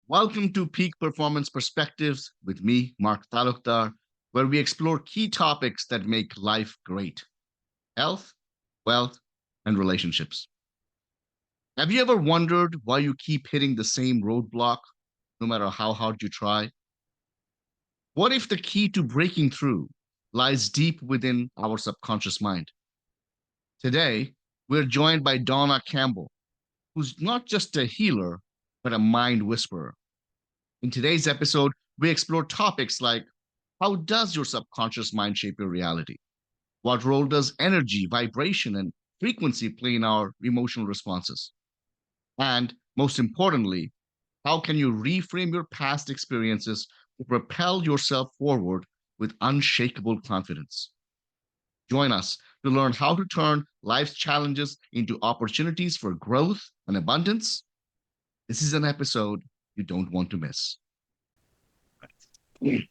Welcome to Peak Performance Perspectives with me, Mark Talukdar, where we explore key topics that make life great: health, wealth, and relationships. Have you ever wondered why you keep hitting the same roadblock no matter how hard you try? What if the key to breaking through lies deep within our subconscious mind? Today, we're joined by Dawna Campbell, who's not just a healer, but a mind whisperer. In today's episode, we explore topics like: how does your subconscious mind shape your reality? What role does energy, vibration, and frequency play in our emotional responses? And most importantly, how can you reframe your past experiences to propel yourself forward with unshakable confidence? Join us to learn how to turn life's challenges into opportunities for growth and abundance. This is an episode you don't want to miss. You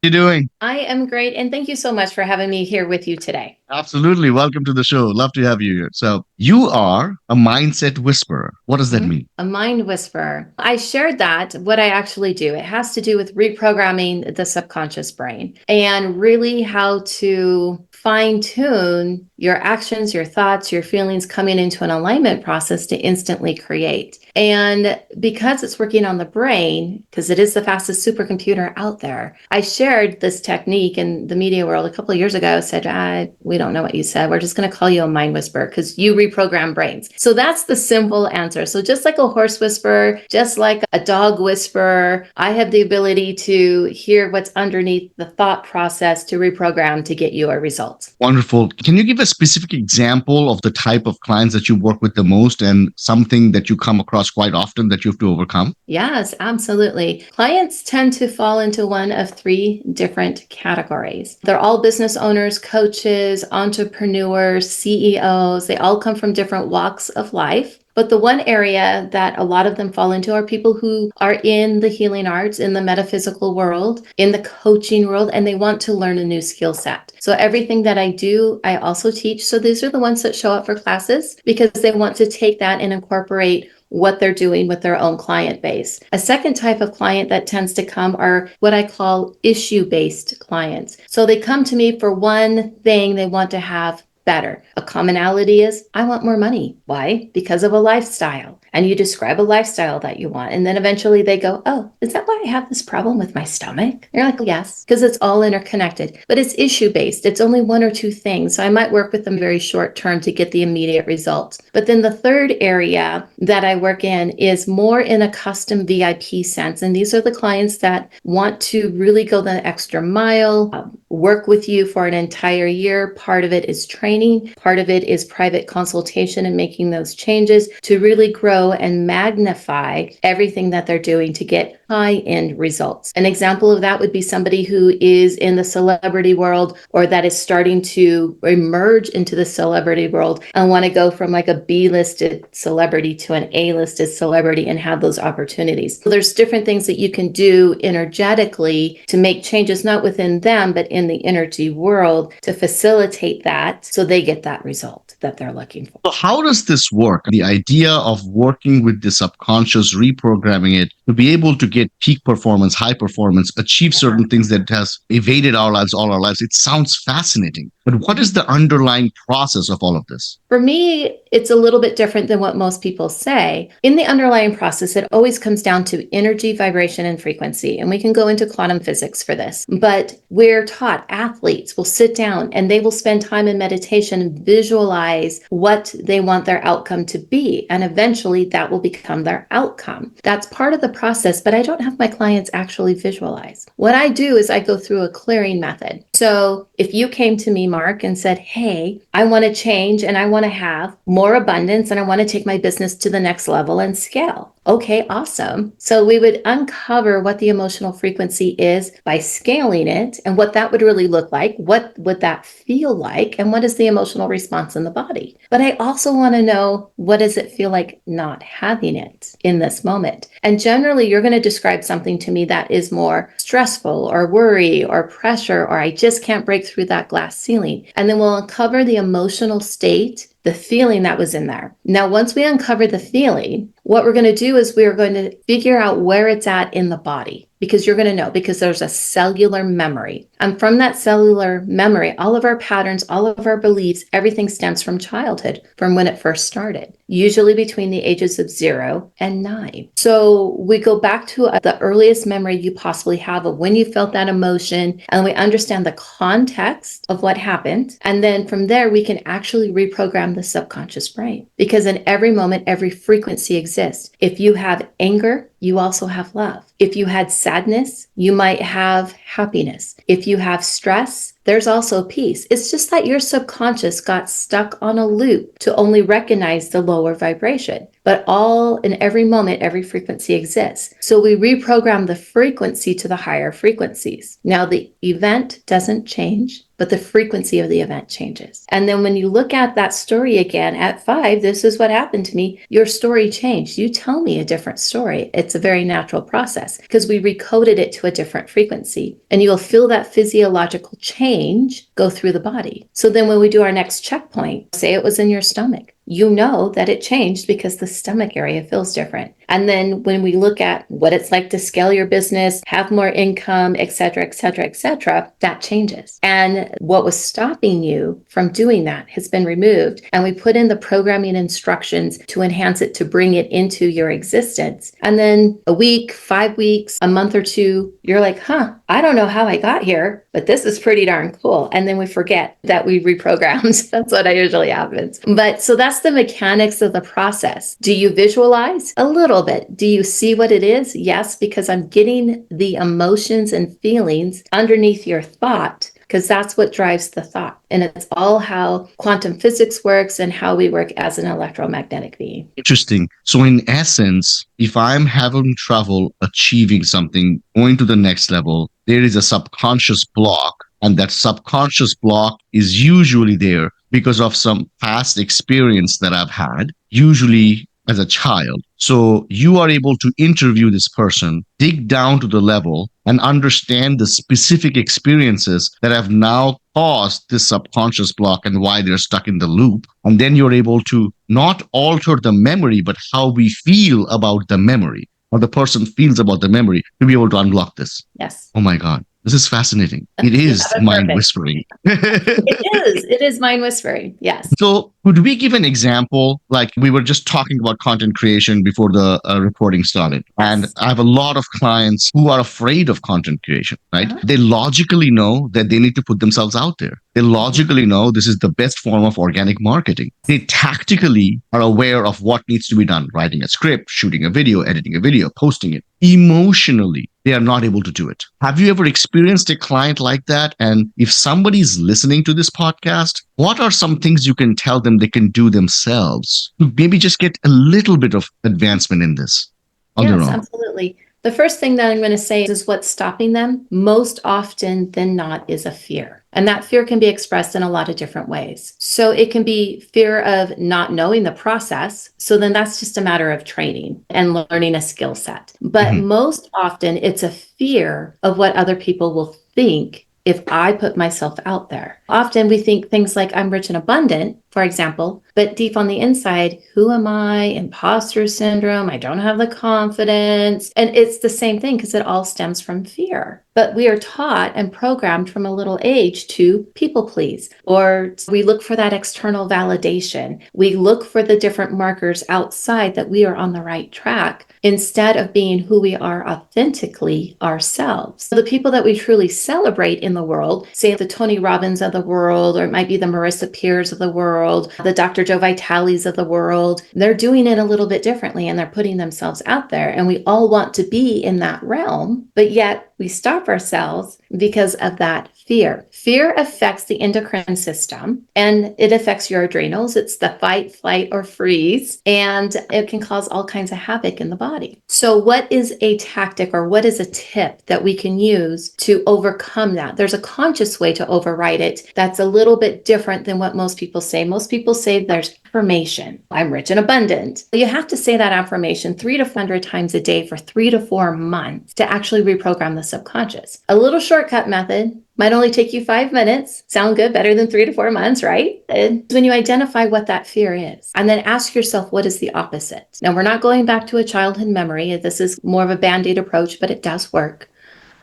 doing? I am great. And thank you so much for having me here with you today. Absolutely. Welcome to the show. Love to have you here. So, you are a mindset whisperer. What does that mean? A mind whisperer. I shared that what I actually do. It has to do with reprogramming the subconscious brain and really how to fine tune your actions, your thoughts, your feelings coming into an alignment process to instantly create. And because it's working on the brain, because it is the fastest supercomputer out there, I shared this technique in the media world a couple of years ago, said, we don't know what you said. We're just going to call you a mind whisperer because you reprogram brains. So that's the simple answer. So just like a horse whisperer, just like a dog whisperer, I have the ability to hear what's underneath the thought process to reprogram to get you a result. Wonderful. Can you give a specific example of the type of clients that you work with the most and something that you come across quite often that you have to overcome? Yes, absolutely. Clients tend to fall into one of three different categories. They're all business owners, coaches, entrepreneurs, CEOs. They all come from different walks of life. But the one area that a lot of them fall into are people who are in the healing arts, in the metaphysical world, in the coaching world, and they want to learn a new skill set. So everything that I do, I also teach. So these are the ones that show up for classes because they want to take that and incorporate what they're doing with their own client base. A second type of client that tends to come are what I call issue-based clients. So they come to me for one thing they want to have better. A commonality is, I want more money. Why? Because of a lifestyle. And you describe a lifestyle that you want. And then eventually they go, oh, is that why I have this problem with my stomach? You're like, yes, because it's all interconnected. But it's issue-based. It's only one or two things. So I might work with them very short term to get the immediate results. But then the third area that I work in is more in a custom VIP sense. And these are the clients that want to really go the extra mile, work with you for an entire year. Part of it is training. Part of it is private consultation and making those changes to really grow and magnify everything that they're doing to get high-end results. An example of that would be somebody who is in the celebrity world or that is starting to emerge into the celebrity world and want to go from like a B-listed celebrity to an A-listed celebrity and have those opportunities. So there's different things that you can do energetically to make changes, not within them, but in the energy world to facilitate that so they get that result that they're looking for. So, how does this work? The idea of working with the subconscious, reprogramming it to be able to get peak performance, high performance, achieve certain things that has evaded our lives all our lives. It sounds fascinating. But what is the underlying process of all of this? For me, it's a little bit different than what most people say. In the underlying process, it always comes down to energy, vibration, and frequency. And we can go into quantum physics for this. But we're taught, athletes will sit down and they will spend time in meditation and visualize what they want their outcome to be. And eventually that will become their outcome. That's part of the process, but I don't have my clients actually visualize. What I do is I go through a clearing method. So if you came to me, Mark, and said, hey, I want to change and I want to have more abundance and I want to take my business to the next level and scale. Okay, awesome. So we would uncover what the emotional frequency is by scaling it and what that would really look like. What would that feel like? And what is the emotional response in the body? But I also want to know, what does it feel like not having it in this moment? And generally, you're going to describe something to me that is more stressful or worry or pressure, or I just can't break through that glass ceiling. And then we'll uncover the emotional state, the feeling that was in there. Now, once we uncover the feeling, What we're going to do is we're going to figure out where it's at in the body, because you're going to know, because there's a cellular memory. And from that cellular memory, all of our patterns, all of our beliefs, everything stems from childhood, from when it first started, usually between the ages of 0 and 9. So we go back to the earliest memory you possibly have of when you felt that emotion, and we understand the context of what happened. And then from there, we can actually reprogram the subconscious brain, because in every moment, every frequency exists. If you have anger, you also have love. If you had sadness, you might have happiness. If you have stress, there's also peace. It's just that your subconscious got stuck on a loop to only recognize the lower vibration. But all in every moment, every frequency exists. So we reprogram the frequency to the higher frequencies. Now the event doesn't change, but the frequency of the event changes. And then when you look at that story again at 5, this is what happened to me, your story changed. You tell me a different story. It's a very natural process because we recoded it to a different frequency. And you'll feel that physiological change go through the body. So then when we do our next checkpoint, say it was in your stomach, you know that it changed because the stomach area feels different. And then when we look at what it's like to scale your business, have more income, et cetera, et cetera, et cetera, that changes. And what was stopping you from doing that has been removed. And we put in the programming instructions to enhance it, to bring it into your existence. And then a week, 5 weeks, a month or two, you're like, I don't know how I got here, but this is pretty darn cool. And then we forget that we reprogrammed. That's what usually happens. But so that's the mechanics of the process. Do you visualize? A little bit. Do you see what it is? Yes, because I'm getting the emotions and feelings underneath your thought, because that's what drives the thought. And it's all how quantum physics works and how we work as an electromagnetic being. Interesting. So in essence, if I'm having trouble achieving something, going to the next level, there is a subconscious block. And that subconscious block is usually there because of some past experience that I've had, usually as a child. So you are able to interview this person, dig down to the level, and understand the specific experiences that have now caused this subconscious block and why they're stuck in the loop. And then you're able to not alter the memory, but how we feel about the memory, or the person feels about the memory, to be able to unblock this. Yes. Oh my God. This is fascinating. It is mind whispering. It is mind whispering. Yes. So could we give an example? Like we were just talking about content creation before the recording started. And I have a lot of clients who are afraid of content creation, right? They logically know that they need to put themselves out there. They logically know this is the best form of organic marketing. They tactically are aware of what needs to be done, writing a script, shooting a video, editing a video, posting it. Emotionally, they are not able to do it. Have you ever experienced a client like that? And if somebody's listening to this podcast, what are some things you can tell them they can do themselves to maybe just get a little bit of advancement in this on their own? Yes, absolutely. The first thing that I'm going to say is what's stopping them most often than not is a fear. And that fear can be expressed in a lot of different ways. So it can be fear of not knowing the process. So then that's just a matter of training and learning a skill set. But most often it's a fear of what other people will think if I put myself out there. Often we think things like I'm rich and abundant, for example, but deep on the inside, who am I? Imposter syndrome. I don't have the confidence. And it's the same thing because it all stems from fear. But we are taught and programmed from a little age to people please, or we look for that external validation. We look for the different markers outside that we are on the right track instead of being who we are authentically ourselves. So the people that we truly celebrate in the world, say the Tony Robbins of the world, or it might be the Marissa Peers of the world, the Dr. Joe Vitalis of the world, they're doing it a little bit differently and they're putting themselves out there. And we all want to be in that realm, but yet we stop ourselves because of that fear. Fear affects the endocrine system and it affects your adrenals. It's the fight, flight, or freeze, and it can cause all kinds of havoc in the body. So what is a tactic or what is a tip that we can use to overcome that? There's a conscious way to override it that's a little bit different than what most people say. Most people say there's affirmation. I'm rich and abundant. You have to say that affirmation 300 to 400 times a day for 3 to 4 months to actually reprogram the subconscious. A little shortcut method might only take you 5 minutes. Sound good? Better than 3 to 4 months, right? And when you identify what that fear is, and then ask yourself, what is the opposite? Now, we're not going back to a childhood memory. This is more of a Band-Aid approach, but it does work.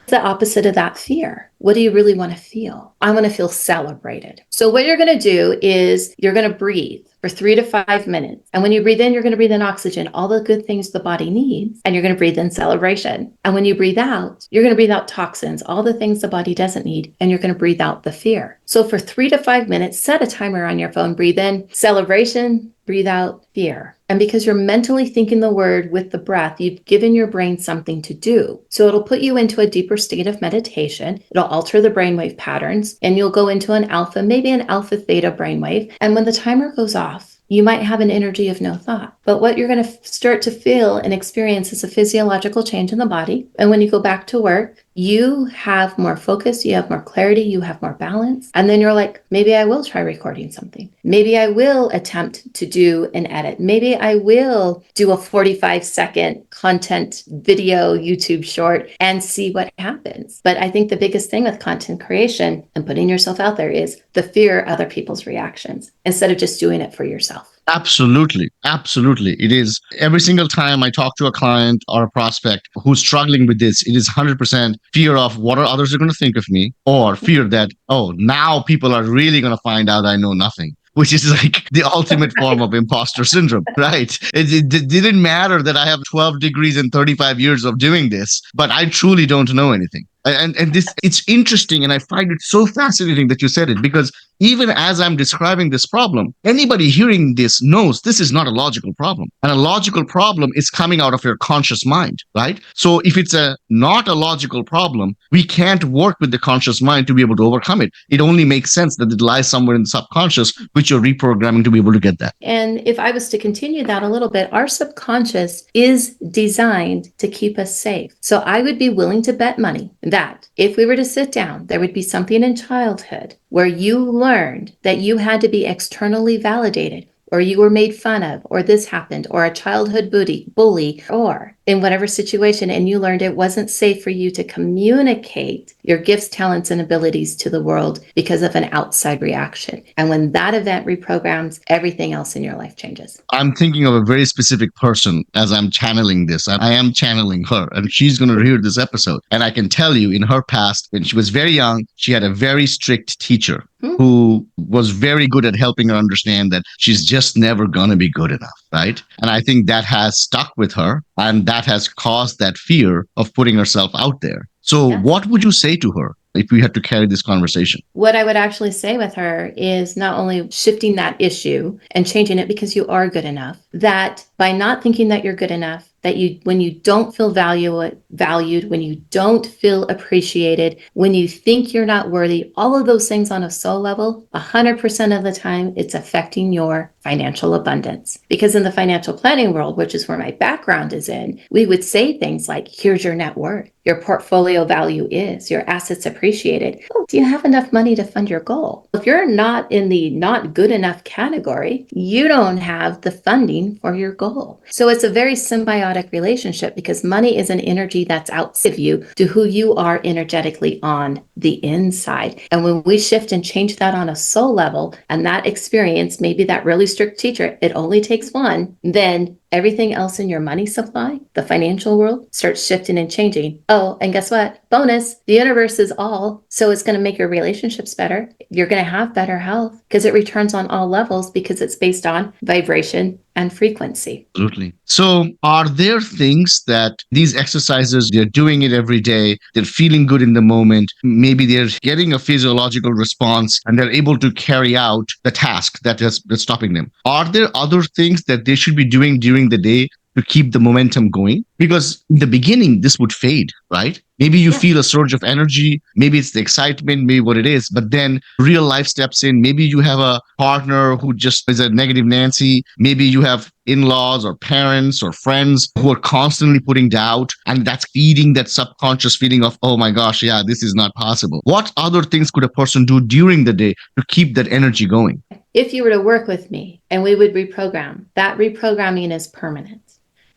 The opposite of that fear. What do you really want to feel? I want to feel celebrated. So what you're going to do is you're going to breathe for 3 to 5 minutes. And when you breathe in, you're going to breathe in oxygen, all the good things the body needs, and you're going to breathe in celebration. And when you breathe out, you're going to breathe out toxins, all the things the body doesn't need, and you're going to breathe out the fear. So for 3 to 5 minutes, set a timer on your phone, breathe in celebration, breathe out fear. And because you're mentally thinking the word with the breath, you've given your brain something to do. So it'll put you into a deeper state of meditation. It'll alter the brainwave patterns, and you'll go into an alpha, maybe an alpha theta brainwave. And when the timer goes off, you might have an energy of no thought. But what you're going to start to feel and experience is a physiological change in the body. And when you go back to work, you have more focus, you have more clarity, you have more balance. And then you're like, maybe I will try recording something. Maybe I will attempt to do an edit. Maybe I will do a 45-second content video YouTube short and see what happens. But I think the biggest thing with content creation and putting yourself out there is the fear of other people's reactions instead of just doing it for yourself. Absolutely. Absolutely. It is every single time I talk to a client or a prospect who's struggling with this, it is 100% fear of what are others are going to think of me, or fear that, oh, now people are really going to find out I know nothing, which is like the ultimate form of imposter syndrome, right? It didn't matter that I have 12 degrees and 35 years of doing this, but I truly don't know anything. And this, it's interesting, and I find it so fascinating that you said it, because even as I'm describing this problem, anybody hearing this knows this is not a logical problem. And a logical problem is coming out of your conscious mind, right? So if it's not a logical problem, we can't work with the conscious mind to be able to overcome it. It only makes sense that it lies somewhere in the subconscious, which you're reprogramming to be able to get that. And if I was to continue that a little bit, our subconscious is designed to keep us safe. So I would be willing to bet money that if we were to sit down, there would be something in childhood where you learned that you had to be externally validated, or you were made fun of, or this happened, or a childhood bully, or in whatever situation, and you learned it wasn't safe for you to communicate your gifts, talents, and abilities to the world because of an outside reaction. And when that event reprograms, everything else in your life changes. I'm thinking of a very specific person as I'm channeling this. I am channeling her, and she's going to hear this episode. And I can tell you, in her past, when she was very young, she had a very strict teacher who was very good at helping her understand that she's just never going to be good enough, right? And I think that has stuck with her, and that has caused that fear of putting herself out there. So what would you say to her if we had to carry this conversation? What I would actually say with her is not only shifting that issue and changing it because you are good enough, that by not thinking that you're good enough, that when you don't feel valued, when you don't feel appreciated, when you think you're not worthy, all of those things on a soul level, 100% of the time, it's affecting your financial abundance. Because in the financial planning world, which is where my background is in, we would say things like, here's your net worth, your portfolio value is, your assets appreciated. Oh, do you have enough money to fund your goal? If you're not in the not good enough category, you don't have the funding for your goal. So it's a very symbiotic relationship, because money is an energy that's outside of you to who you are energetically on the inside. And when we shift and change that on a soul level, and that experience, maybe that really strict teacher, it only takes one, then everything else in your money supply, the financial world, starts shifting and changing. Oh, and guess what? Bonus, the universe is all. So it's going to make your relationships better. You're going to have better health because it returns on all levels, because it's based on vibration and frequency. Absolutely. So are there things that these exercises, they're doing it every day, they're feeling good in the moment, maybe they're getting a physiological response, and they're able to carry out the task that's stopping them? Are there other things that they should be doing during the day to keep the momentum going? Because in the beginning, this would fade, right? Maybe you feel a surge of energy. Maybe it's the excitement, maybe what it is. But then real life steps in. Maybe you have a partner who just is a negative Nancy. Maybe you have in-laws or parents or friends who are constantly putting doubt. And that's feeding that subconscious feeling of, oh my gosh, yeah, this is not possible. What other things could a person do during the day to keep that energy going? if you were to work with me and we would reprogram, that reprogramming is permanent.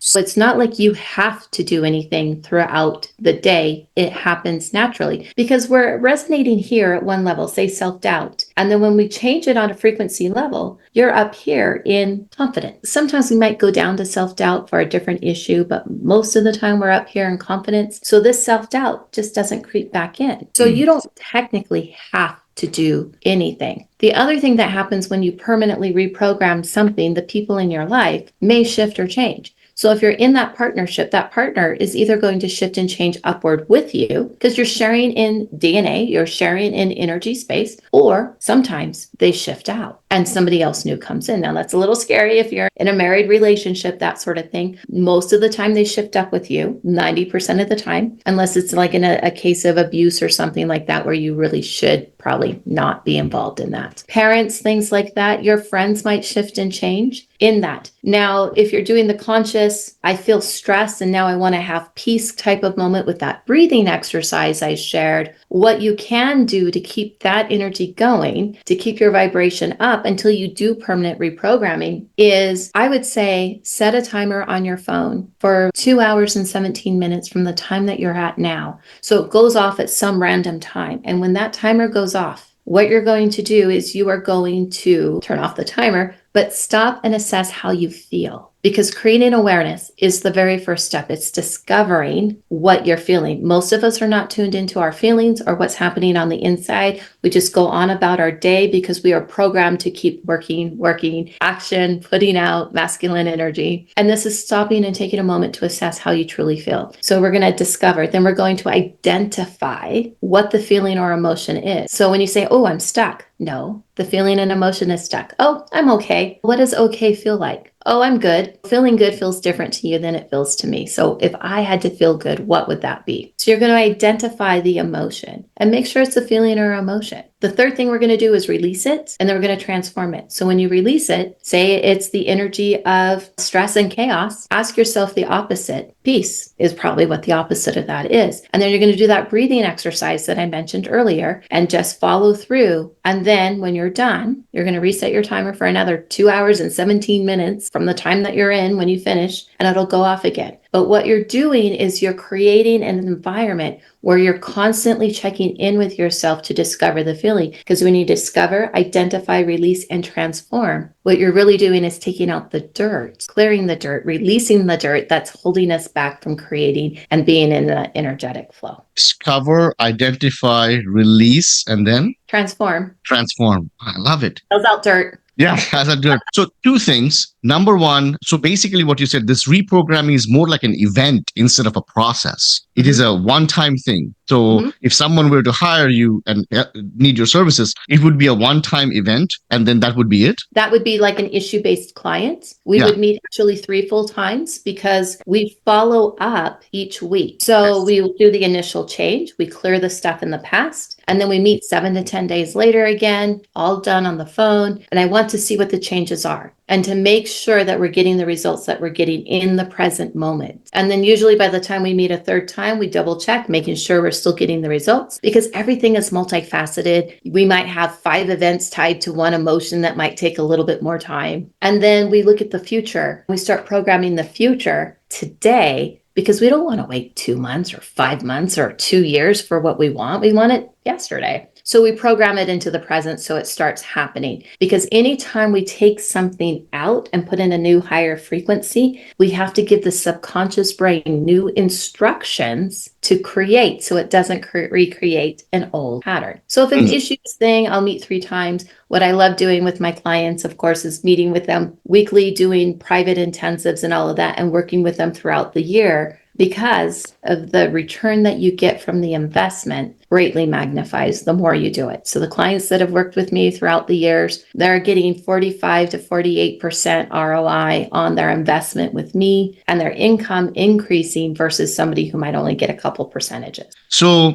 So it's not like you have to do anything throughout the day. It happens naturally because we're resonating here at one level, say self-doubt. And then when we change it on a frequency level, you're up here in confidence. Sometimes we might go down to self-doubt for a different issue, but most of the time we're up here in confidence. So this self-doubt just doesn't creep back in. So you don't technically have to do anything. The other thing that happens when you permanently reprogram something, the people in your life may shift or change. So if you're in that partnership, that partner is either going to shift and change upward with you because you're sharing in DNA, you're sharing in energy space, or sometimes they shift out and somebody else new comes in. Now that's a little scary if you're in a married relationship, that sort of thing. Most of the time they shift up with you, 90% of the time, unless it's like in a case of abuse or something like that where you really should probably not be involved in that. Parents, things like that, your friends might shift and change in that. Now, if you're doing the conscious, I feel stress and now I want to have peace type of moment with that breathing exercise I shared, what you can do to keep that energy going, to keep your vibration up until you do permanent reprogramming is, I would say, set a timer on your phone for 2 hours and 17 minutes from the time that you're at now. So it goes off at some random time. And when that timer goes off, what you're going to do is you are going to turn off the timer, but stop and assess how you feel. Because creating awareness is the very first step. It's discovering what you're feeling. Most of us are not tuned into our feelings or what's happening on the inside. We just go on about our day because we are programmed to keep working, action, putting out masculine energy. And this is stopping and taking a moment to assess how you truly feel. So we're going to discover, then we're going to identify what the feeling or emotion is. So when you say, oh, I'm stuck. No, the feeling and emotion is stuck. Oh, I'm okay. What does okay feel like? Oh, I'm good. Feeling good feels different to you than it feels to me. So if I had to feel good, what would that be? So you're going to identify the emotion and make sure it's a feeling or emotion. The third thing we're going to do is release it, and then we're going to transform it. So when you release it, say it's the energy of stress and chaos, ask yourself the opposite. Peace is probably what the opposite of that is. And then you're going to do that breathing exercise that I mentioned earlier and just follow through. And then when you're done, you're going to reset your timer for another 2 hours and 17 minutes from the time that you're in when you finish, and it'll go off again. But what you're doing is you're creating an environment where you're constantly checking in with yourself to discover the feeling. Because when you discover, identify, release, and transform, what you're really doing is taking out the dirt, clearing the dirt, releasing the dirt that's holding us back from creating and being in the energetic flow. Discover, identify, release, and then Transform. transform. I love it. Those out dirt. Yeah, as I do it. So two things. Number one, so basically what you said, this reprogramming is more like an event instead of a process. It is a one-time thing. So if someone were to hire you and need your services, it would be a one-time event and then that would be it? That would be like an issue-based client. We would meet actually 3 full times because we follow up each week. So we will do the initial change. We clear the stuff in the past. And then we meet 7 to 10 days later again, all done on the phone. And I want to see what the changes are and to make sure that we're getting the results that we're getting in the present moment. And then usually by the time we meet a third time, we double check, making sure we're still getting the results because everything is multifaceted. We might have 5 events tied to one emotion that might take a little bit more time. And then we look at the future. We start programming the future today because we don't want to wait 2 months or 5 months or 2 years for what we want. We want it yesterday. So we program it into the present so it starts happening. Because anytime we take something out and put in a new higher frequency, we have to give the subconscious brain new instructions to create so it doesn't recreate an old pattern. So if an issue is thing, I'll meet 3 times. What I love doing with my clients, of course, is meeting with them weekly, doing private intensives and all of that, and working with them throughout the year because of the return that you get from the investment greatly magnifies the more you do it. So the clients that have worked with me throughout the years, they're getting 45 to 48% ROI on their investment with me and their income increasing versus somebody who might only get a couple percentages. So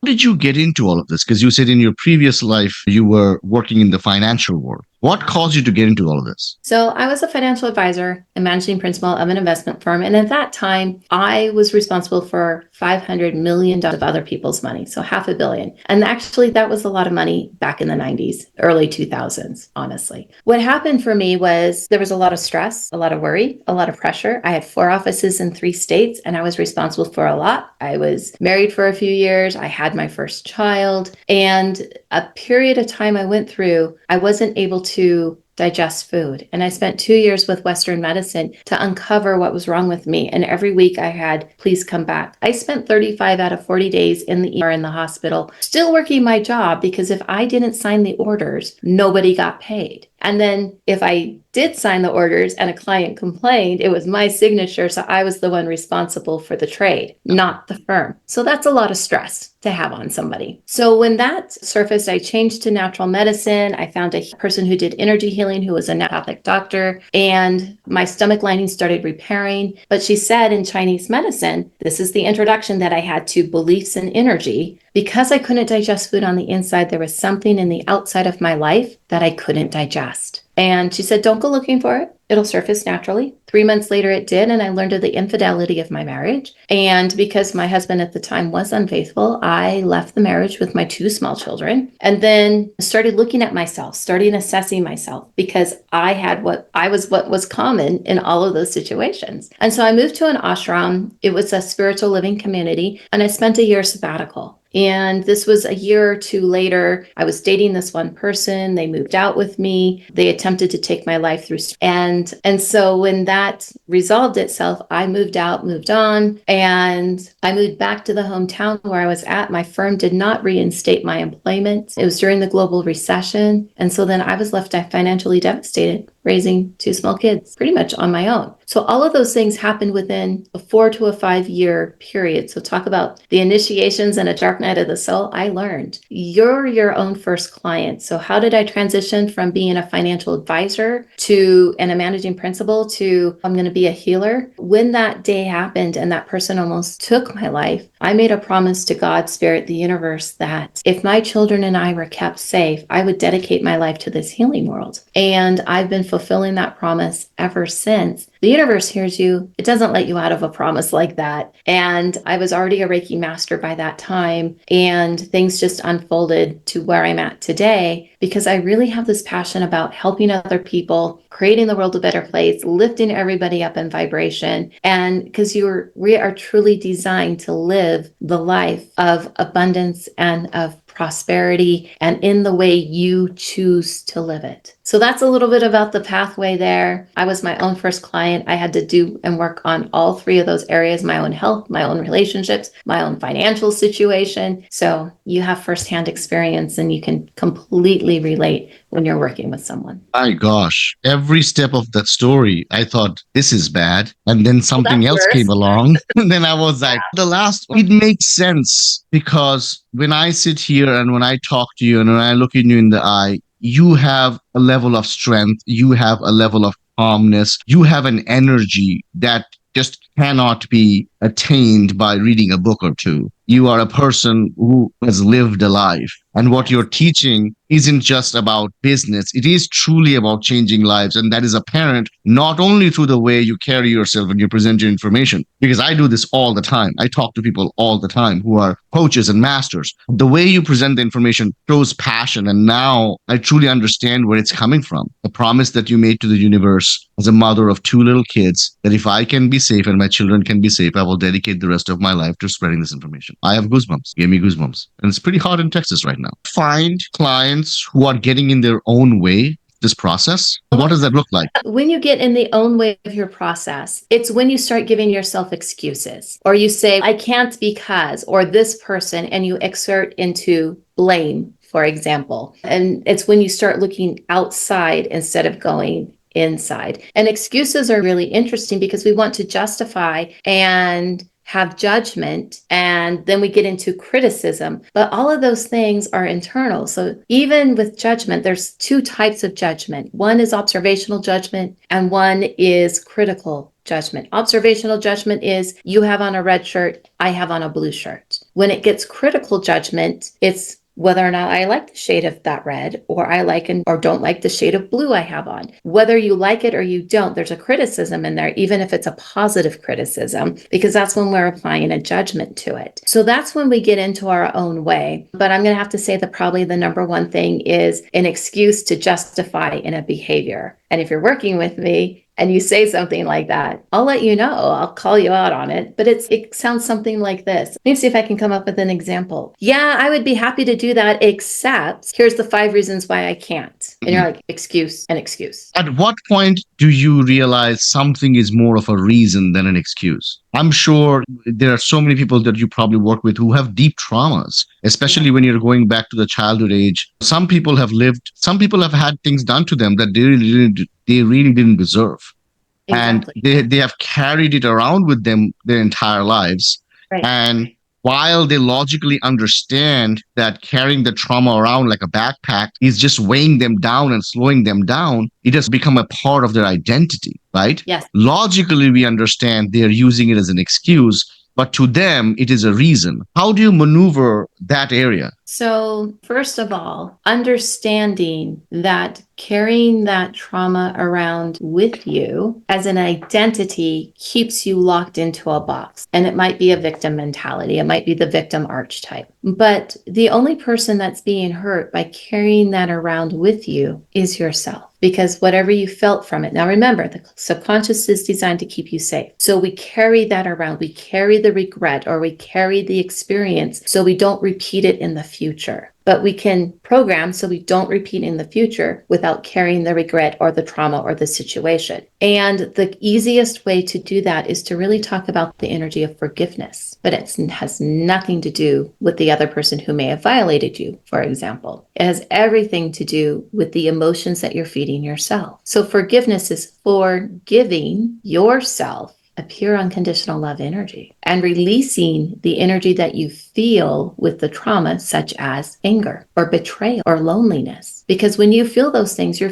how did you get into all of this? Because you said in your previous life, you were working in the financial world. What caused you to get into all of this? So I was a financial advisor and managing principal of an investment firm. And at that time, I was responsible for $500 million of other people's money. So $500 million. And actually, that was a lot of money back in the 90s, early 2000s, honestly. What happened for me was there was a lot of stress, a lot of worry, a lot of pressure. I had 4 offices in 3 states, and I was responsible for a lot. I was married for a few years. I had my first child. And a period of time I went through, I wasn't able to digest food. And I spent 2 years with Western medicine to uncover what was wrong with me. And every week I had, please come back. I spent 35 out of 40 days in the ER in the hospital, still working my job, because if I didn't sign the orders, nobody got paid. And then if I did sign the orders and a client complained, it was my signature. So I was the one responsible for the trade, not the firm. So that's a lot of stress to have on somebody. So when that surfaced, I changed to natural medicine. I found a person who did energy healing, who was a naturopathic doctor, and my stomach lining started repairing. But she said in Chinese medicine, this is the introduction that I had to beliefs and energy. Because I couldn't digest food on the inside, there was something in the outside of my life that I couldn't digest. And she said, don't go looking for it. It'll surface naturally. 3 months later, it did. And I learned of the infidelity of my marriage. And because my husband at the time was unfaithful, I left the marriage with my 2 small children, and then started looking at myself, starting assessing myself, because I had what was common in all of those situations. And so I moved to an ashram. It was a spiritual living community. And I spent a year sabbatical. And this was a year or 2 later. I was dating this one person. They moved out with me. They attempted to take my life through. And so when that resolved itself, I moved out, moved on, and I moved back to the hometown where I was at. My firm did not reinstate my employment. It was during the global recession. And so then I was left financially devastated, raising 2 small kids pretty much on my own. So all of those things happened within a 4 to 5 year period. So talk about the initiations and a dark night of the soul. I learned you're your own first client. So how did I transition from being a financial advisor and a managing principal to I'm going to be a healer? When that day happened and that person almost took my life, I made a promise to God, Spirit, the universe, that if my children and I were kept safe, I would dedicate my life to this healing world. And I've been fulfilling that promise ever since. The universe hears you. It doesn't let you out of a promise like that. And I was already a Reiki master by that time. And things just unfolded to where I'm at today, because I really have this passion about helping other people, creating the world a better place, lifting everybody up in vibration. And because we are truly designed to live the life of abundance and of prosperity, and in the way you choose to live it. So that's a little bit about the pathway there. I was my own first client. I had to do and work on all 3 of those areas: my own health, my own relationships, my own financial situation. So you have firsthand experience and you can completely relate when you're working with someone. My gosh, every step of that story, I thought this is bad. And then something else worse. came along. And then I was like, the last one, it makes sense, because when I sit here and when I talk to you and when I look at you in the eye, you have a level of strength, you have a level of calmness, you have an energy that just cannot be attained by reading a book or 2. You are a person who has lived a life. And what you're teaching isn't just about business. It is truly about changing lives. And that is apparent not only through the way you carry yourself and you present your information, because I do this all the time. I talk to people all the time who are coaches and masters. The way you present the information shows passion. And now I truly understand where it's coming from. The promise that you made to the universe as a mother of 2 little kids, that if I can be safe and my children can be safe, I will dedicate the rest of my life to spreading this information. I have goosebumps. Gave me goosebumps. And it's pretty hot in Texas right now. Find clients who are getting in their own way this process. What does that look like? When you get in the own way of your process, it's when you start giving yourself excuses, or you say, I can't because, or this person, and you exert into blame, for example. And it's when you start looking outside instead of going inside. And excuses are really interesting because we want to justify and have judgment, and then we get into criticism. But all of those things are internal. So even with judgment, there's 2 types of judgment. One is observational judgment, and one is critical judgment. Observational judgment is you have on a red shirt, I have on a blue shirt. When it gets critical judgment, it's whether or not I like the shade of that red, or I like or don't like the shade of blue I have on. Whether you like it or you don't, there's a criticism in there, even if it's a positive criticism, because that's when we're applying a judgment to it. So that's when we get into our own way. But I'm going to have to say that probably the number one thing is an excuse to justify in a behavior. And if you're working with me and you say something like that, I'll let you know. I'll call you out on it. But it sounds something like this. Let me see if I can come up with an example. Yeah, I would be happy to do that, except here's the 5 reasons why I can't. And you're like, excuse and excuse. At what point do you realize something is more of a reason than an excuse? I'm sure there are so many people that you probably work with who have deep traumas, especially when you're going back to the childhood age. Some people have had things done to them that they really didn't deserve. Exactly. And they have carried it around with them their entire lives. Right. And while they logically understand that carrying the trauma around like a backpack is just weighing them down and slowing them down, it has become a part of their identity, right? Yes. Logically, we understand they're using it as an excuse, but to them, it is a reason. How do you maneuver that area? So, first of all, understanding that carrying that trauma around with you as an identity keeps you locked into a box. And it might be a victim mentality, it might be the victim archetype. But the only person that's being hurt by carrying that around with you is yourself. Because whatever you felt from it. Now remember, the subconscious is designed to keep you safe. So we carry that around. We carry the regret, or we carry the experience so we don't repeat it in the future. But we can program so we don't repeat in the future without carrying the regret or the trauma or the situation. And the easiest way to do that is to really talk about the energy of forgiveness. But it has nothing to do with the other person who may have violated you, for example. It has everything to do with the emotions that you're feeding yourself. So forgiveness is forgiving yourself a pure unconditional love energy and releasing the energy that you feel with the trauma, such as anger or betrayal or loneliness. Because when you feel those things, you're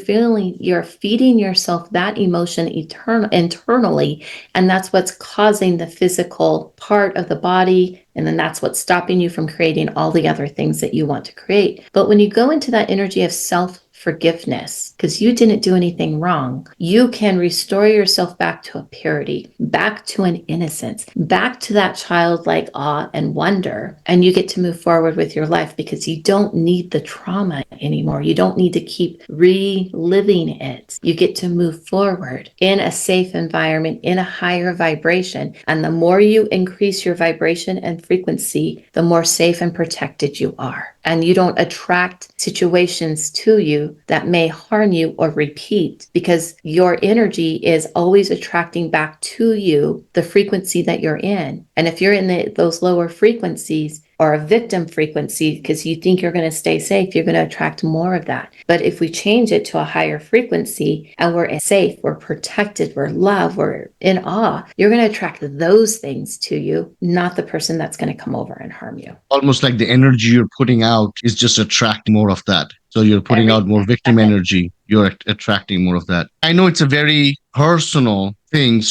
feeding yourself that emotion internally, and that's what's causing the physical part of the body. And then that's what's stopping you from creating all the other things that you want to create. But when you go into that energy of self-forgiveness, because you didn't do anything wrong, you can restore yourself back to a purity, back to an innocence, back to that childlike awe and wonder. And you get to move forward with your life because you don't need the trauma anymore. You don't need to keep reliving it. You get to move forward in a safe environment, in a higher vibration. And the more you increase your vibration and frequency, the more safe and protected you are. And you don't attract situations to you that may harm you or repeat, because your energy is always attracting back to you the frequency that you're in. And if you're in those lower frequencies, or a victim frequency, because you think you're going to stay safe, you're going to attract more of that. But if we change it to a higher frequency and we're safe, we're protected, we're loved, we're in awe, you're going to attract those things to you, not the person that's going to come over and harm you. Almost like the energy you're putting out is just attracting more of that. So you're putting out more victim energy, you're attracting more of that. I know it's a very personal thing,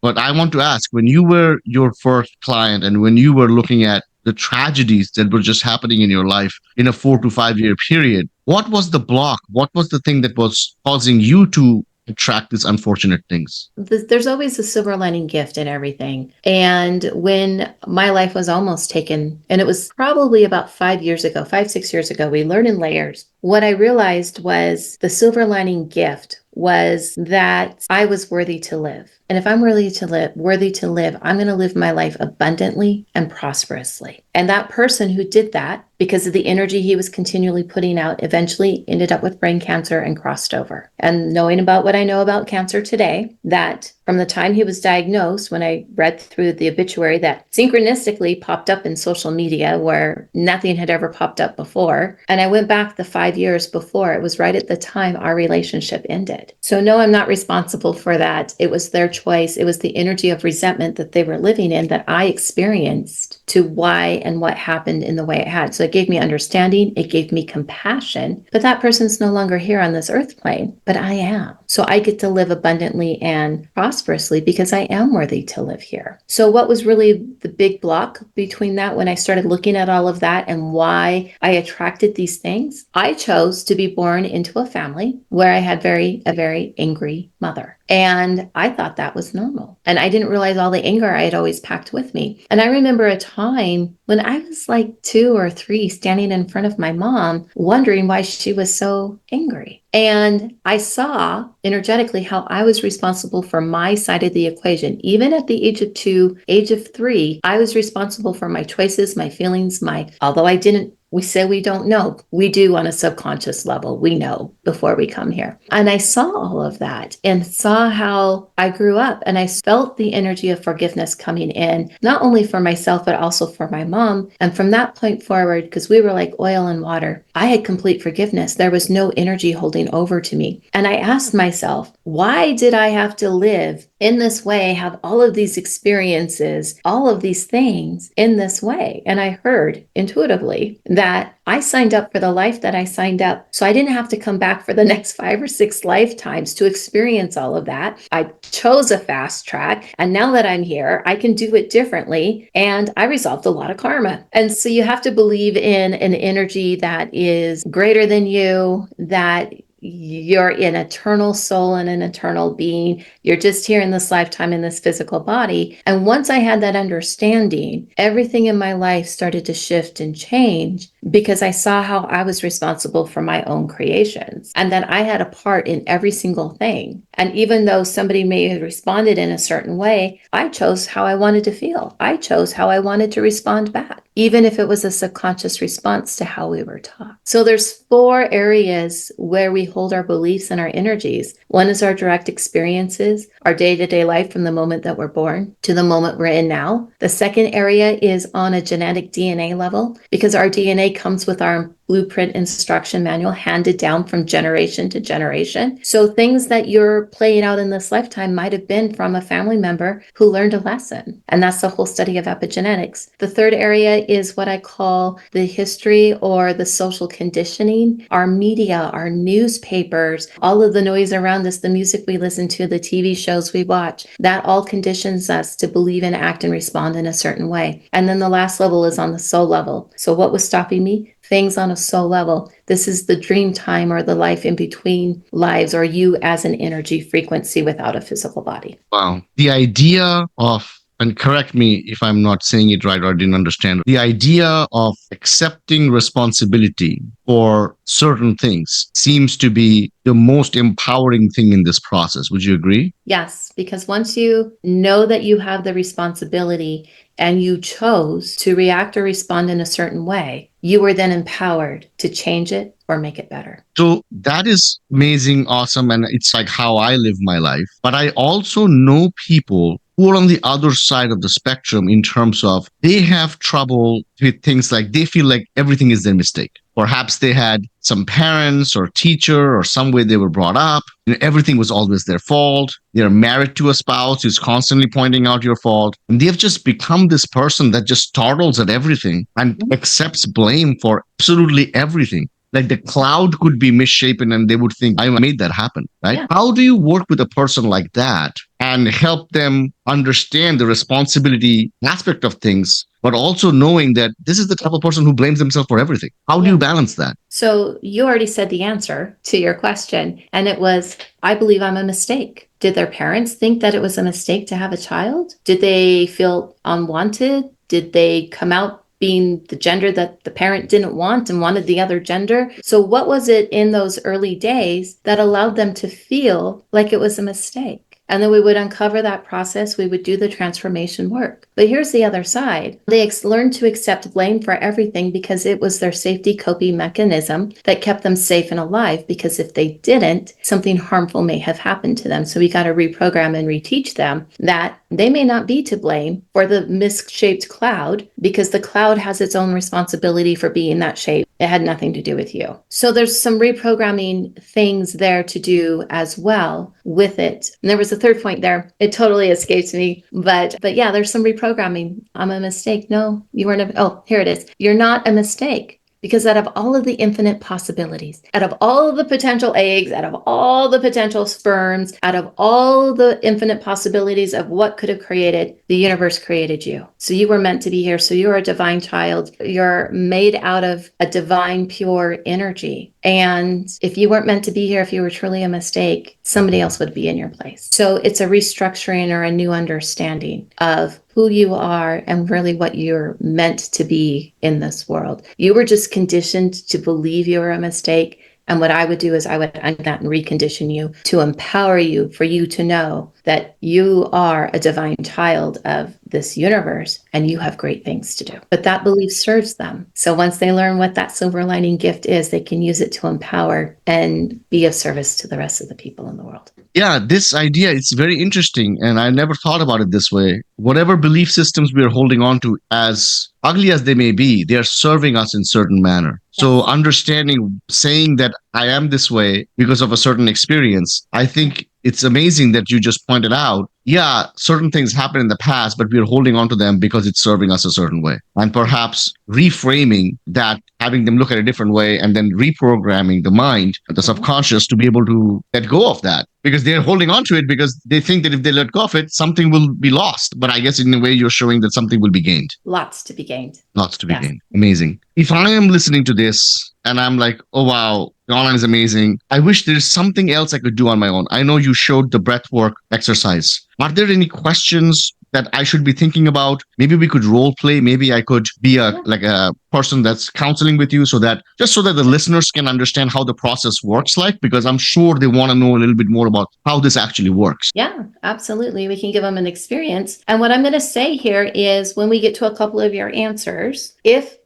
but I want to ask, when you were your first client and when you were looking at the tragedies that were just happening in your life in a 4 to 5 year period, what was the block? What was the thing that was causing you to attract these unfortunate things? There's always a silver lining gift in everything. And when my life was almost taken, and it was probably about 5 years ago, 5-6 years ago, we learn in layers. What I realized was the silver lining gift was that I was worthy to live. And if I'm worthy to live, I'm going to live my life abundantly and prosperously. And that person who did that, because of the energy he was continually putting out, eventually ended up with brain cancer and crossed over. And knowing about what I know about cancer today, that from the time he was diagnosed, when I read through the obituary that synchronistically popped up in social media where nothing had ever popped up before, and I went back the 5 years before, it was right at the time our relationship ended. So no, I'm not responsible for that. It was their choice. It was the energy of resentment that they were living in that I experienced to why and what happened in the way it had. So it gave me understanding. It gave me compassion. But that person's no longer here on this earth plane, but I am. So I get to live abundantly and prosper prosperously because I am worthy to live here. So what was really the big block between that when I started looking at all of that and why I attracted these things? I chose to be born into a family where I had a very angry mother. And I thought that was normal. And I didn't realize all the anger I had always packed with me. And I remember a time when I was like 2 or 3 standing in front of my mom, wondering why she was so angry. And I saw energetically how I was responsible for my side of the equation. Even at the age of 2, age of 3, I was responsible for my choices, my feelings, although I didn't, we say we don't know. We do on a subconscious level. We know before we come here. And I saw all of that and saw how I grew up, and I felt the energy of forgiveness coming in, not only for myself, but also for my mom. And from that point forward, because we were like oil and water, I had complete forgiveness. There was no energy holding over to me. And I asked myself, why did I have to live in this way, have all of these experiences, all of these things in this way? And I heard intuitively that I signed up for the life that I signed up. So I didn't have to come back for the next 5 or 6 lifetimes to experience all of that. I chose a fast track. And now that I'm here, I can do it differently. And I resolved a lot of karma. And so you have to believe in an energy that is greater than you, that you're an eternal soul and an eternal being. You're just here in this lifetime in this physical body. And once I had that understanding, everything in my life started to shift and change because I saw how I was responsible for my own creations and that I had a part in every single thing. And even though somebody may have responded in a certain way, I chose how I wanted to feel. I chose how I wanted to respond back, even if it was a subconscious response to how we were taught. So there's 4 areas where we hold our beliefs and our energies. One is our direct experiences, our day-to-day life from the moment that we're born to the moment we're in now. The second area is on a genetic DNA level, because our DNA comes with our blueprint instruction manual handed down from generation to generation. So things that you're playing out in this lifetime might have been from a family member who learned a lesson. And that's the whole study of epigenetics. The third area is what I call the history or the social conditioning, our media, our newspapers, all of the noise around us, the music we listen to, the TV shows we watch, that all conditions us to believe and act and respond in a certain way. And then the last level is on the soul level. So what was stopping me? Things on a soul level. This is the dream time or the life in between lives, or you as an energy frequency without a physical body. Wow. The idea of, and correct me if I'm not saying it right or I didn't understand, the idea of accepting responsibility for certain things seems to be the most empowering thing in this process. Would you agree? Yes, because once you know that you have the responsibility and you chose to react or respond in a certain way, you were then empowered to change it or make it better. So that is amazing, awesome, and it's like how I live my life. But I also know people who are on the other side of the spectrum in terms of they have trouble with things like they feel like everything is their mistake. Perhaps they had some parents or teacher or some way they were brought up. Everything was always their fault. They're married to a spouse who's constantly pointing out your fault. And they've just become this person that just startles at everything and accepts blame for absolutely everything. Like the cloud could be misshapen and they would think, I made that happen, right? Yeah. How do you work with a person like that and help them understand the responsibility aspect of things, but also knowing that this is the type of person who blames themselves for everything? How do you balance that? So you already said the answer to your question, and it was, I believe I'm a mistake. Did their parents think that it was a mistake to have a child? Did they feel unwanted? Did they come out being the gender that the parent didn't want and wanted the other gender? So what was it in those early days that allowed them to feel like it was a mistake? And then we would uncover that process. We would do the transformation work. But here's the other side. They learned to accept blame for everything because it was their safety coping mechanism that kept them safe and alive. Because if they didn't, something harmful may have happened to them. So we got to reprogram and reteach them that they may not be to blame for the misshaped cloud, because the cloud has its own responsibility for being that shape. It had nothing to do with you. So there's some reprogramming things there to do as well with it. And there was a third point there. It totally escapes me. But yeah, there's some reprogramming. I'm a mistake. No, you weren't. Oh, here it is. You're not a mistake. Because out of all of the infinite possibilities, out of all of the potential eggs, out of all the potential sperms, out of all the infinite possibilities of what could have created, the universe created you. So you were meant to be here. So you're a divine child. You're made out of a divine, pure energy. And if you weren't meant to be here, if you were truly a mistake, somebody else would be in your place. So it's a restructuring or a new understanding of who you are and really what you're meant to be in this world. You were just conditioned to believe you were a mistake. And what I would do is I would undo that and recondition you to empower you, for you to know that you are a divine child of this universe and you have great things to do. But that belief serves them. So once they learn what that silver lining gift is, they can use it to empower and be of service to the rest of the people in the world. Yeah, this idea, it's very interesting. And I never thought about it this way. Whatever belief systems we are holding on to, as ugly as they may be, they are serving us in certain manner. So understanding, saying that I am this way because of a certain experience, I think it's amazing that you just pointed out, yeah, certain things happened in the past, but we're holding on to them because it's serving us a certain way. And perhaps reframing that, having them look at a different way, and then reprogramming the mind, the subconscious, to be able to let go of that. Because they're holding on to it because they think that if they let go of it, something will be lost. But I guess in a way, you're showing that something will be gained. Lots to be gained. Lots to be gained. Amazing. If I am listening to this and I'm like, oh, wow, the online is amazing, I wish there's something else I could do on my own. I know you showed the breath work exercise. Are there any questions that I should be thinking about? Maybe we could role play. Maybe I could be a person that's counseling with you, so that the listeners can understand how the process works like, because I'm sure they want to know a little bit more about how this actually works. Yeah, absolutely. We can give them an experience. And what I'm going to say here is, when we get to a couple of your answers,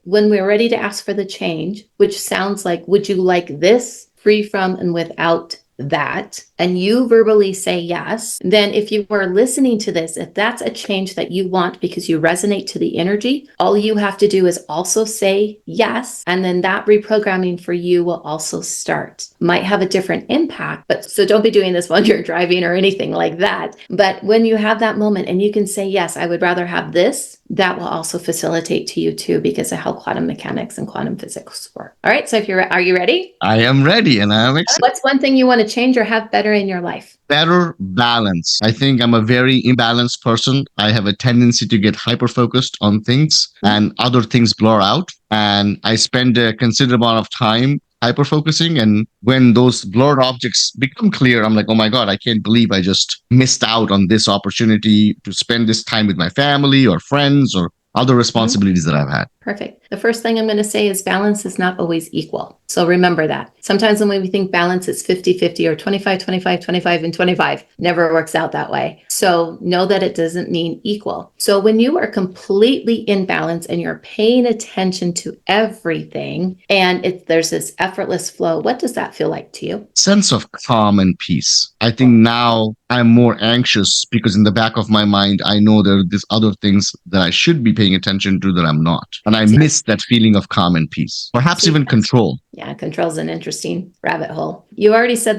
when we're ready to ask for the change, which sounds like, would you like this free from and without that, and you verbally say yes, then if you are listening to this, if that's a change that you want because you resonate to the energy, all you have to do is also say yes. And then that reprogramming for you will also start. Might have a different impact, but so don't be doing this while you're driving or anything like that. But when you have that moment and you can say, yes, I would rather have this, that will also facilitate to you too, because of how quantum mechanics and quantum physics work. All right. So are you ready? I am ready, and I am excited. What's one thing you want to change or have better in your life? Better balance. I think I'm a very imbalanced person. I have a tendency to get hyper-focused on things and other things blur out. And I spend a considerable amount of time hyper-focusing. And when those blurred objects become clear, I'm like, oh my God, I can't believe I just missed out on this opportunity to spend this time with my family or friends or other responsibilities that I've had. Perfect. The first thing I'm going to say is balance is not always equal. So remember that. Sometimes when we think balance, it's 50-50 or 25-25-25 and 25. Never works out that way. So know that it doesn't mean equal. So when you are completely in balance and you're paying attention to everything and there's this effortless flow, what does that feel like to you? Sense of calm and peace. I think now I'm more anxious because in the back of my mind, I know there are these other things that I should be paying attention to that I'm not. And I miss that feeling of calm and peace, perhaps even control. Yeah, control is an interesting rabbit hole. You already said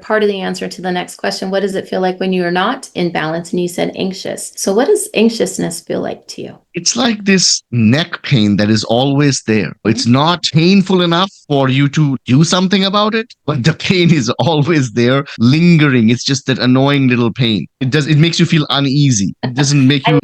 part of the answer to the next question. What does it feel like when you're not in balance? And you said anxious. So what does anxiousness feel like to you? It's like this neck pain that is always there. It's not painful enough for you to do something about it, but the pain is always there, lingering. It's just that annoying little pain. It makes you feel uneasy. It doesn't make you,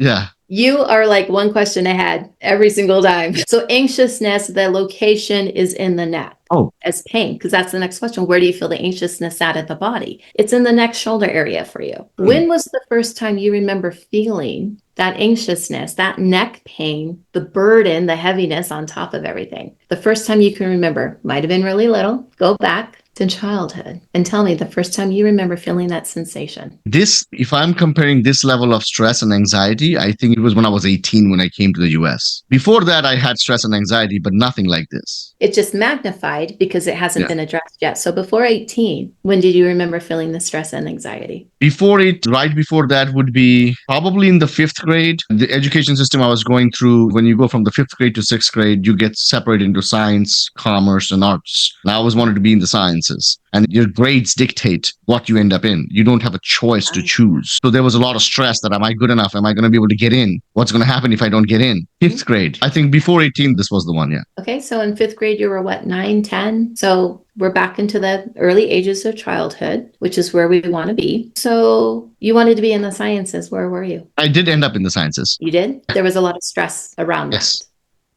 You are like one question ahead every single time. So anxiousness, the location is in the neck. Oh. As pain, because that's the next question. Where do you feel the anxiousness at the body? It's in the neck shoulder area for you. When was the first time you remember feeling that anxiousness, that neck pain, the burden, the heaviness on top of everything? The first time you can remember, might have been really little. Go back to childhood and tell me the first time you remember feeling that sensation. If I'm comparing this level of stress and anxiety, I think it was when I was 18 when I came to the US. Before that, I had stress and anxiety, but nothing like this. It's just magnified because it hasn't been addressed yet. So before 18, when did you remember feeling the stress and anxiety? Right before that would be probably in the 5th grade. The education system I was going through, when you go from the 5th grade to 6th grade, you get separated into science, commerce, and arts. And I always wanted to be in the sciences. sciences, and your grades dictate what you end up in. You don't have a choice to choose. So there was a lot of stress that, am I good enough? Am I going to be able to get in? What's going to happen if I don't get in? Fifth grade. I think before 18, this was the one. Yeah. Okay. So in fifth grade, you were what, 9, 10? So we're back into the early ages of childhood, which is where we want to be. So you wanted to be in the sciences. Where were you? I did end up in the sciences. You did? There was a lot of stress around Yes. that.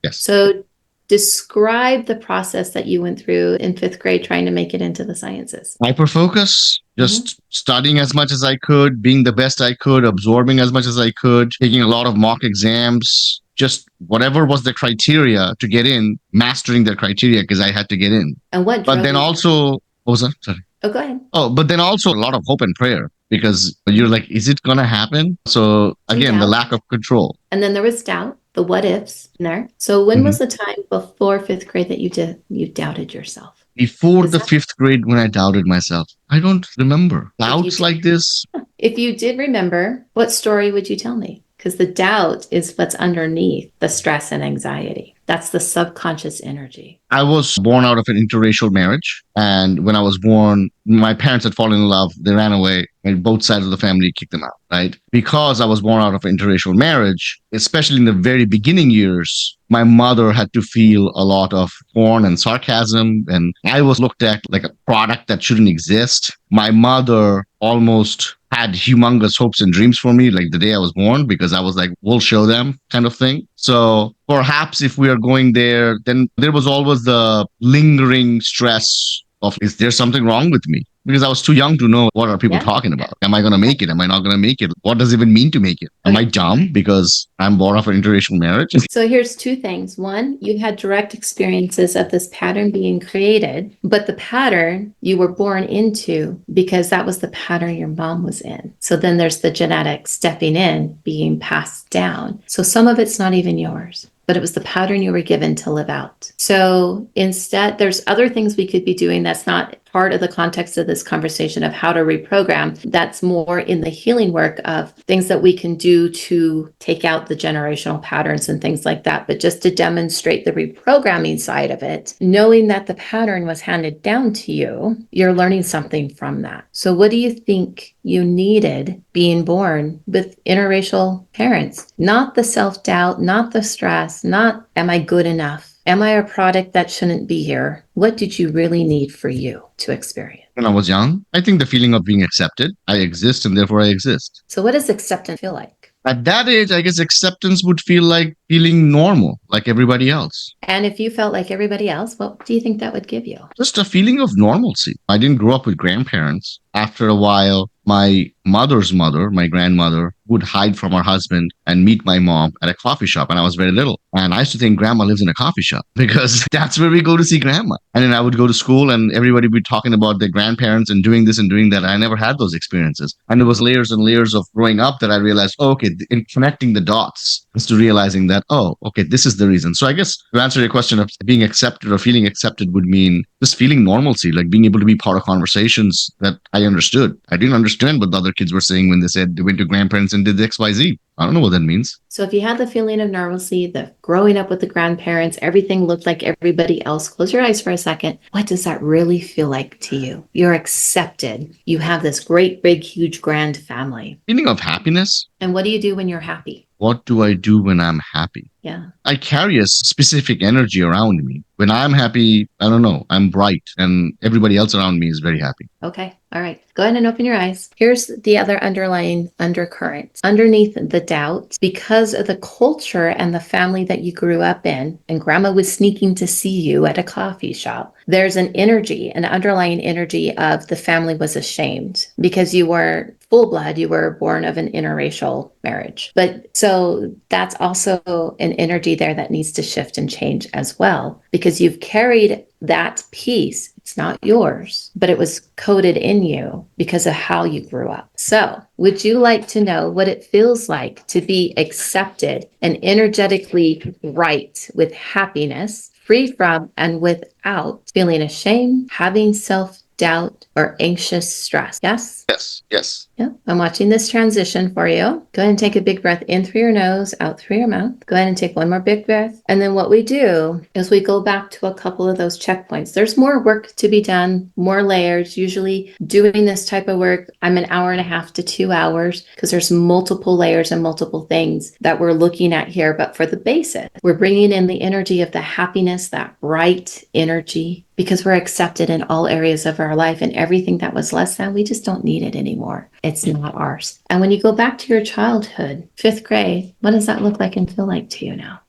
Yes. So describe the process that you went through in fifth grade trying to make it into the sciences. Hyper focus, just studying as much as I could, being the best I could, absorbing as much as I could, taking a lot of mock exams, just whatever was the criteria to get in, mastering the criteria because I had to get in. And what But drove then you? also, what was that? Sorry. Oh, go ahead. Oh, but then also a lot of hope and prayer because you're like, is it going to happen? So again, the doubt. lack of control. And then there was doubt, the what ifs in there. So when was the time before fifth grade that you doubted yourself? Before the fifth grade, when I doubted myself, I don't remember. Doubts did- like this. If you did remember, what story would you tell me? Because the doubt is what's underneath the stress and anxiety. That's the subconscious energy. I was born out of an interracial marriage. And when I was born, my parents had fallen in love. They ran away, and both sides of the family kicked them out, right? Because I was born out of an interracial marriage, especially in the very beginning years, my mother had to feel a lot of scorn and sarcasm. And I was looked at like a product that shouldn't exist. My mother almost had humongous hopes and dreams for me, like the day I was born, because I was like, we'll show them kind of thing. So perhaps if we are going there, then there was always the lingering stress of, is there something wrong with me? Because I was too young to know what are people talking about. Am I going to make it? Am I not going to make it? What does it even mean to make it? Am I dumb because I'm born of an interracial marriage? So here's two things. One, you had direct experiences of this pattern being created, but the pattern you were born into because that was the pattern your mom was in. So then there's the genetics stepping in, being passed down. So some of it's not even yours, but it was the pattern you were given to live out. So instead, there's other things we could be doing that's not part of the context of this conversation of how to reprogram. That's more in the healing work of things that we can do to take out the generational patterns and things like that. But just to demonstrate the reprogramming side of it, knowing that the pattern was handed down to you, you're learning something from that. So what do you think you needed being born with interracial parents? Not the self-doubt, not the stress, not am I good enough? Am I a product that shouldn't be here? What did you really need for you to experience? When I was young, I think the feeling of being accepted. I exist and therefore I exist. So what does acceptance feel like? At that age, I guess acceptance would feel like feeling normal, like everybody else. And if you felt like everybody else, what do you think that would give you? Just a feeling of normalcy. I didn't grow up with grandparents. After a while, my mother's mother, my grandmother, would hide from her husband and meet my mom at a coffee shop. And I was very little. And I used to think grandma lives in a coffee shop because that's where we go to see grandma. And then I would go to school and everybody would be talking about their grandparents and doing this and doing that. I never had those experiences. And it was layers and layers of growing up that I realized, oh, okay, in connecting the dots is to realizing that, oh, okay, this is the reason. So I guess to answer your question of being accepted or feeling accepted would mean just feeling normalcy, like being able to be part of conversations that I understood. I didn't understand what the other kids were saying when they said they went to grandparents and did XYZ. I don't know what that means. So if you had the feeling of normalcy, the growing up with the grandparents, everything looked like everybody else, close your eyes for a second. What does that really feel like to you? You're accepted. You have this great, big, huge, grand family. Feeling of happiness. And what do you do when you're happy? What do I do when I'm happy? Yeah. I carry a specific energy around me. When I'm happy, I don't know, I'm bright and everybody else around me is very happy. Okay. All right. Go ahead and open your eyes. Here's the other underlying undercurrent. Underneath the doubt, because of the culture and the family that you grew up in, and grandma was sneaking to see you at a coffee shop, there's an energy, an underlying energy of the family was ashamed because you weren't full blood, you were born of an interracial marriage. But so that's also an energy there that needs to shift and change as well, because you've carried that piece. It's not yours, but it was coded in you because of how you grew up. So would you like to know what it feels like to be accepted and energetically right with happiness, free from and without feeling ashamed, having self doubt, or anxious stress. Yes? Yes. Yeah. I'm watching this transition for you. Go ahead and take a big breath in through your nose, out through your mouth. Go ahead and take one more big breath. And then what we do is we go back to a couple of those checkpoints. There's more work to be done, more layers. Usually doing this type of work, I'm an hour and a half to 2 hours because there's multiple layers and multiple things that we're looking at here. But for the basic, we're bringing in the energy of the happiness, that bright energy, because we're accepted in all areas of our life, and everything that was less than, we just don't need it anymore. It's not ours. And when you go back to your childhood, 5th grade, what does that look like and feel like to you now?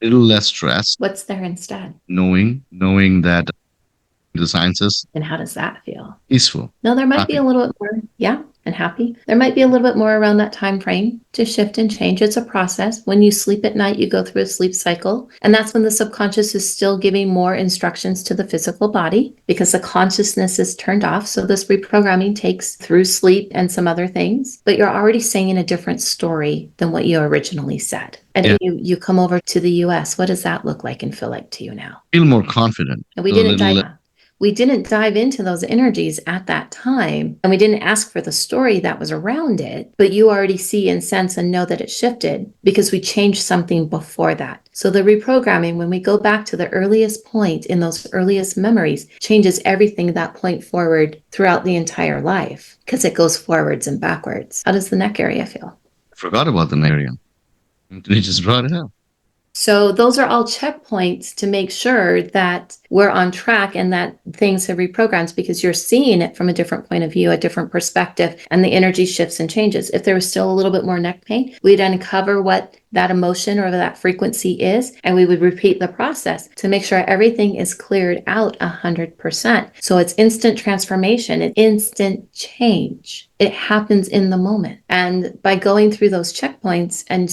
A little less stress. What's there instead? Knowing that the sciences. And how does that feel? Peaceful. No, there might Happy. be a little bit more, and happy. There might be a little bit more around that time frame to shift and change. It's a process. When you sleep at night, you go through a sleep cycle, and that's when the subconscious is still giving more instructions to the physical body because the consciousness is turned off. So this reprogramming takes through sleep and some other things, but you're already saying a different story than what you originally said. And then you come over to the US. What does that look like and feel like to you now? Feel more confident. And we didn't dive into those energies at that time, and we didn't ask for the story that was around it, but you already see and sense and know that it shifted because we changed something before that. So the reprogramming, when we go back to the earliest point in those earliest memories, changes everything at that point forward throughout the entire life because it goes forwards and backwards. How does the neck area feel? I forgot about the neck area. You just brought it up. So those are all checkpoints to make sure that we're on track and that things have reprogrammed because you're seeing it from a different point of view, a different perspective, and the energy shifts and changes. If there was still a little bit more neck pain, we'd uncover what that emotion or that frequency is, and we would repeat the process to make sure everything is cleared out 100%. So it's instant transformation, it's instant change. It happens in the moment. And by going through those checkpoints and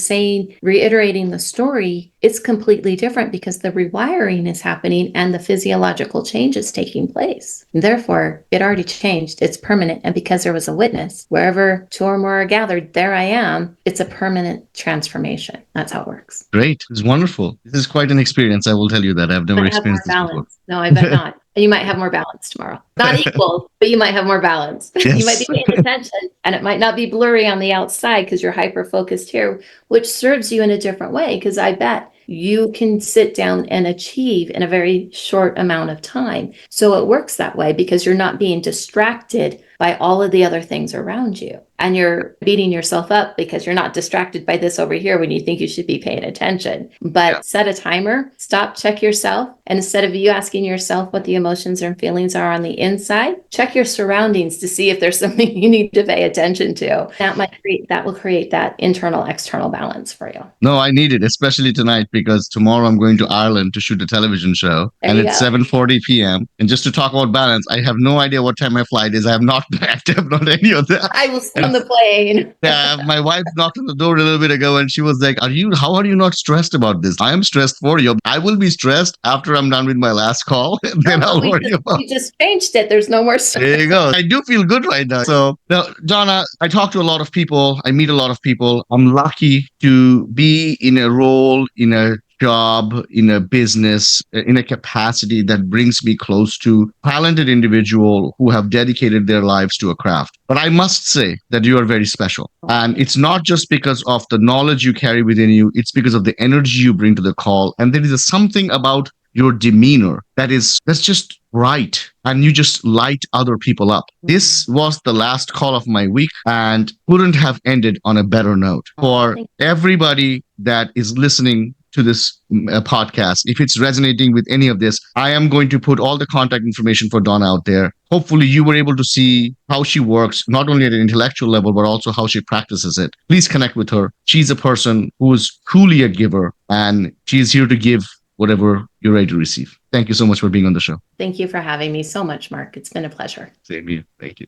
reiterating the story, it's completely different because the rewiring is happening and the physiological change is taking place. Therefore, it already changed. It's permanent. And because there was a witness, wherever 2 or more are gathered, there I am. It's a permanent transformation. That's how it works. Great. It's wonderful. This is quite an experience. I will tell you that. I've never experienced this before. No, I bet not. You might have more balance tomorrow. Not equal, but you might have more balance. Yes. You might be paying attention, and it might not be blurry on the outside because you're hyper-focused here, which serves you in a different way because I bet you can sit down and achieve in a very short amount of time. So it works that way because you're not being distracted by all of the other things around you. And you're beating yourself up because you're not distracted by this over here when you think you should be paying attention. But set a timer, stop, check yourself. And instead of you asking yourself what the emotions and feelings are on the inside, check your surroundings to see if there's something you need to pay attention to. That will create that internal, external balance for you. No, I need it, especially tonight because tomorrow I'm going to Ireland to shoot a television show. And it's 7:40 p.m. And just to talk about balance, I have no idea what time my flight is. I have not packed up, not any of that. I will sit on the plane. Yeah, my wife knocked on the door a little bit ago and she was like, how are you not stressed about this? I am stressed for you. I will be stressed after I'm done with my last call. Then I'll worry about it. You just changed it. There's no more stress. There you go. I do feel good right now. So now, Dawna, I talk to a lot of people. I meet a lot of people. I'm lucky to be in a role, in a job, in a business, in a capacity that brings me close to talented individuals who have dedicated their lives to a craft. But I must say that you are very special. And it's not just because of the knowledge you carry within you, it's because of the energy you bring to the call. And there is something about your demeanor that's just right, and you just light other people up. This was the last call of my week and couldn't have ended on a better note. For everybody that is listening to this podcast, if it's resonating with any of this, I am going to put all the contact information for Dawna out there. Hopefully you were able to see how she works, not only at an intellectual level, but also how she practices it. Please connect with her. She's a person who is truly a giver, and she's here to give whatever you're ready to receive. Thank you so much for being on the show. Thank you for having me so much, Mark. It's been a pleasure. Same here. Thank you.